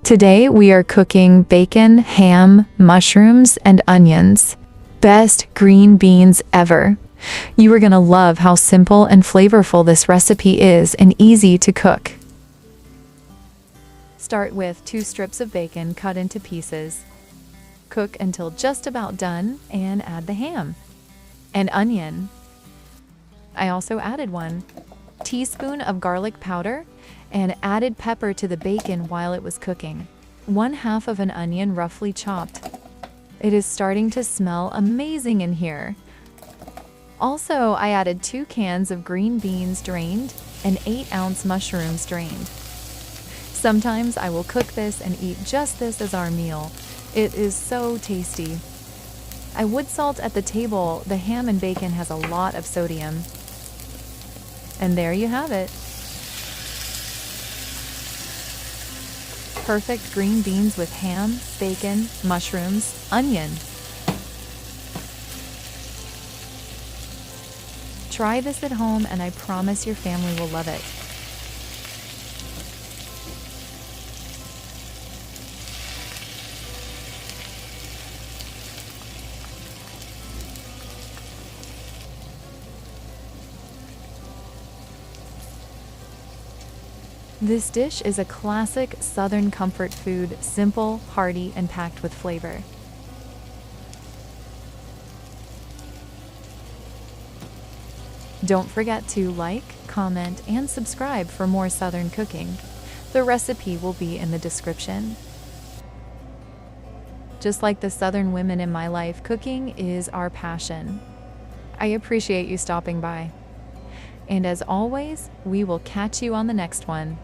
Today we are cooking bacon, ham, mushrooms, and onions. Best green beans ever. You are gonna love how simple and flavorful this recipe is and easy to cook. Start with 2 strips of bacon cut into pieces. Cook until just about done and add the ham. An onion. I also added 1 teaspoon of garlic powder and added pepper to the bacon while it was cooking. 1/2 of an onion roughly chopped. It is starting to smell amazing in here. Also, I added 2 cans of green beans drained and 8-ounce mushrooms drained. Sometimes I will cook this and eat just this as our meal. It is so tasty. I would salt at the table. The ham and bacon has a lot of sodium. And there you have it. Perfect green beans with ham, bacon, mushrooms, onion. Try this at home and I promise your family will love it. This dish is a classic Southern comfort food, simple, hearty, and packed with flavor. Don't forget to like, comment, and subscribe for more Southern cooking. The recipe will be in the description. Just like the Southern women in my life, cooking is our passion. I appreciate you stopping by. And as always, we will catch you on the next one.